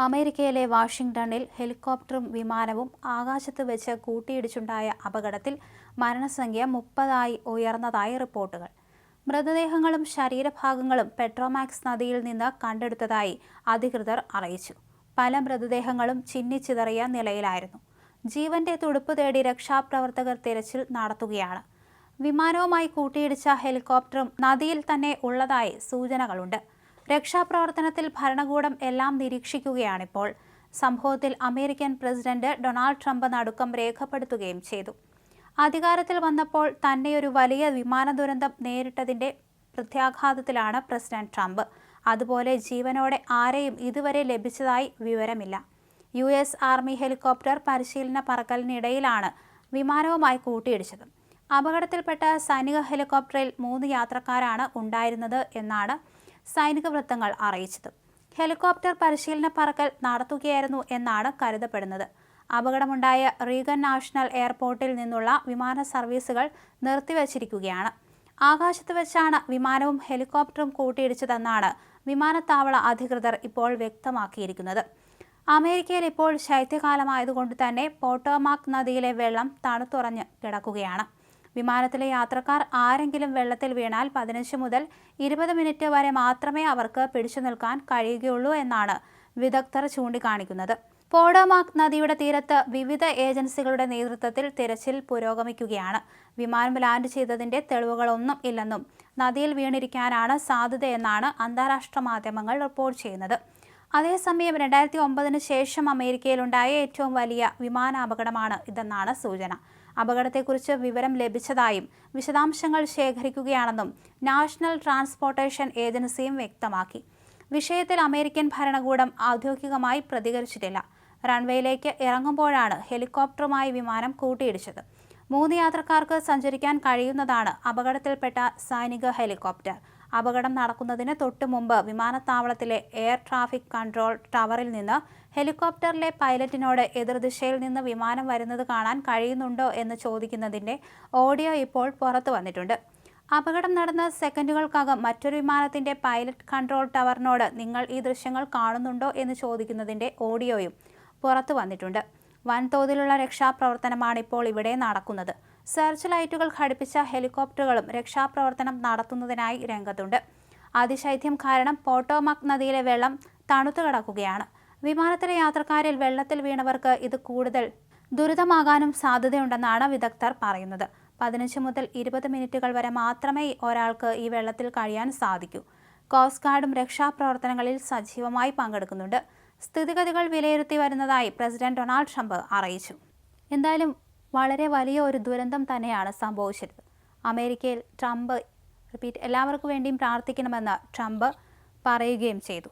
അമേരിക്കയിലെ വാഷിംഗ്ടണിൽ ഹെലികോപ്റ്ററും വിമാനവും ആകാശത്ത് വെച്ച് കൂട്ടിയിടിച്ചുണ്ടായ അപകടത്തിൽ മരണസംഖ്യ 30 ഉയർന്നതായി റിപ്പോർട്ടുകൾ. മൃതദേഹങ്ങളും ശരീരഭാഗങ്ങളും പെട്രോമാക്സ് നദിയിൽ നിന്ന് കണ്ടെടുത്തതായി അധികൃതർ അറിയിച്ചു. പല മൃതദേഹങ്ങളും ചിന്നിച്ചിതറിയ നിലയിലായിരുന്നു. ജീവന്റെ തുടിപ്പ് തേടി രക്ഷാപ്രവർത്തകർ തിരച്ചിൽ നടത്തുകയാണ്. വിമാനവുമായി കൂട്ടിയിടിച്ച ഹെലികോപ്റ്ററും നദിയിൽ തന്നെ ഉള്ളതായി സൂചനകളുണ്ട്. രക്ഷാപ്രവർത്തനത്തിൽ ഭരണകൂടം എല്ലാം നിരീക്ഷിക്കുകയാണിപ്പോൾ. സംഭവത്തിൽ അമേരിക്കൻ പ്രസിഡന്റ് ഡൊണാൾഡ് ട്രംപ് നടുക്കം രേഖപ്പെടുത്തുകയും ചെയ്തു. അധികാരത്തിൽ വന്നപ്പോൾ തന്നെയൊരു വലിയ വിമാന ദുരന്തം നേരിട്ടതിന്റെ പ്രത്യാഘാതത്തിലാണ് പ്രസിഡന്റ് ട്രംപ്. അതുപോലെ ജീവനോടെ ആരെയും ഇതുവരെ ലഭിച്ചതായി വിവരമില്ല. US ആർമി ഹെലികോപ്റ്റർ പരിശീലന പറക്കലിനിടയിലാണ് വിമാനവുമായി കൂട്ടിയിടിച്ചത്. അപകടത്തിൽപ്പെട്ട സൈനിക ഹെലികോപ്റ്ററിൽ 3 യാത്രക്കാരാണ് ഉണ്ടായിരുന്നത് എന്നാണ് സൈനിക വൃത്തങ്ങൾ അറിയിച്ചത്. ഹെലികോപ്റ്റർ പരിശീലന പറക്കൽ നടത്തുകയായിരുന്നു എന്നാണ് കരുതപ്പെടുന്നത്. അപകടമുണ്ടായ റീഗൻ നാഷണൽ എയർപോർട്ടിൽ നിന്നുള്ള വിമാന സർവീസുകൾ നിർത്തിവച്ചിരിക്കുകയാണ്. ആകാശത്ത് വെച്ചാണ് വിമാനവും ഹെലികോപ്റ്ററും കൂട്ടിയിടിച്ചതെന്നാണ് വിമാനത്താവള അധികൃതർ ഇപ്പോൾ വ്യക്തമാക്കിയിരിക്കുന്നത്. അമേരിക്കയിൽ ഇപ്പോൾ ശൈത്യകാലമായതുകൊണ്ട് തന്നെ പോട്ടോമാക് നദിയിലെ വെള്ളം തണുത്തുറഞ്ഞ് കിടക്കുകയാണ്. വിമാനത്തിലെ യാത്രക്കാർ ആരെങ്കിലും വെള്ളത്തിൽ വീണാൽ 15 മുതൽ 20 മിനിറ്റ് വരെ മാത്രമേ അവർക്ക് പിടിച്ചു നിൽക്കാൻ കഴിയുകയുള്ളൂ എന്നാണ് വിദഗ്ധർ ചൂണ്ടിക്കാണിക്കുന്നത്. പോട്ടോമാക് നദിയുടെ തീരത്ത് വിവിധ ഏജൻസികളുടെ നേതൃത്വത്തിൽ തിരച്ചിൽ പുരോഗമിക്കുകയാണ്. വിമാനം ലാൻഡ് ചെയ്തതിന്റെ തെളിവുകളൊന്നും ഇല്ലെന്നും നദിയിൽ വീണിരിക്കാനാണ് സാധ്യതയെന്നാണ് അന്താരാഷ്ട്ര മാധ്യമങ്ങൾ റിപ്പോർട്ട് ചെയ്യുന്നത്. അതേസമയം 2009 ശേഷം അമേരിക്കയിലുണ്ടായ ഏറ്റവും വലിയ വിമാനാപകടമാണ് ഇതെന്നാണ് സൂചന. അപകടത്തെക്കുറിച്ച് വിവരം ലഭിച്ചതായും വിശദാംശങ്ങൾ ശേഖരിക്കുകയാണെന്നും നാഷണൽ ട്രാൻസ്പോർട്ടേഷൻ ഏജൻസിയും വ്യക്തമാക്കി. വിഷയത്തിൽ അമേരിക്കൻ ഭരണകൂടം ഔദ്യോഗികമായി പ്രതികരിച്ചിട്ടില്ല. റൺവേയിലേക്ക് ഇറങ്ങുമ്പോഴാണ് ഹെലികോപ്റ്ററുമായി വിമാനം കൂട്ടിയിടിച്ചത്. 3 യാത്രക്കാർക്ക് സഞ്ചരിക്കാൻ കഴിയുന്നതാണ് അപകടത്തിൽപ്പെട്ട സൈനിക ഹെലികോപ്റ്റർ. അപകടം നടക്കുന്നതിന് തൊട്ടു മുമ്പ് വിമാനത്താവളത്തിലെ എയർ ട്രാഫിക് കൺട്രോൾ ടവറിൽ നിന്ന് ഹെലികോപ്റ്ററിലെ പൈലറ്റിനോട് എതിർദിശയിൽ നിന്ന് വിമാനം വരുന്നത് കാണാൻ കഴിയുന്നുണ്ടോ എന്ന് ചോദിക്കുന്നതിന്റെ ഓഡിയോ ഇപ്പോൾ പുറത്തു വന്നിട്ടുണ്ട്. അപകടം നടന്ന സെക്കൻഡുകൾക്കകം മറ്റൊരു വിമാനത്തിന്റെ പൈലറ്റ് കൺട്രോൾ ടവറിനോട് നിങ്ങൾ ഈ ദൃശ്യങ്ങൾ കാണുന്നുണ്ടോ എന്ന് ചോദിക്കുന്നതിന്റെ ഓഡിയോയും പുറത്തു വന്നിട്ടുണ്ട്. വൻതോതിലുള്ള രക്ഷാപ്രവർത്തനമാണ് ഇപ്പോൾ ഇവിടെ നടക്കുന്നത്. സെർച്ച് ലൈറ്റുകൾ ഘടിപ്പിച്ച ഹെലികോപ്റ്ററുകളും രക്ഷാപ്രവർത്തനം നടത്തുന്നതിനായി രംഗത്തുണ്ട്. അതിശൈത്യം കാരണം പോട്ടോമാക് നദിയിലെ വെള്ളം തണുത്തു കിടക്കുകയാണ്. വിമാനത്തിലെ യാത്രക്കാരിൽ വെള്ളത്തിൽ വീണവർക്ക് ഇത് കൂടുതൽ ദുരിതമാകാനും സാധ്യതയുണ്ടെന്നാണ് വിദഗ്ധർ പറയുന്നത്. 15 മുതൽ 20 മിനിറ്റുകൾ വരെ മാത്രമേ ഒരാൾക്ക് ഈ വെള്ളത്തിൽ കഴിയാൻ സാധിക്കൂ. കോസ്റ്റ് ഗാർഡും രക്ഷാപ്രവർത്തനങ്ങളിൽ സജീവമായി പങ്കെടുക്കുന്നുണ്ട്. സ്ഥിതിഗതികൾ വിലയിരുത്തി വരുന്നതായി പ്രസിഡന്റ് ഡൊണാൾഡ് ട്രംപ് അറിയിച്ചു. എന്തായാലും വളരെ വലിയ ഒരു ദുരന്തം തന്നെയാണ് സംഭവിച്ചത്. അമേരിക്കയിൽ എല്ലാവർക്കു വേണ്ടിയും പ്രാർത്ഥിക്കണമെന്ന് ട്രംപ് പറയുകയും ചെയ്തു.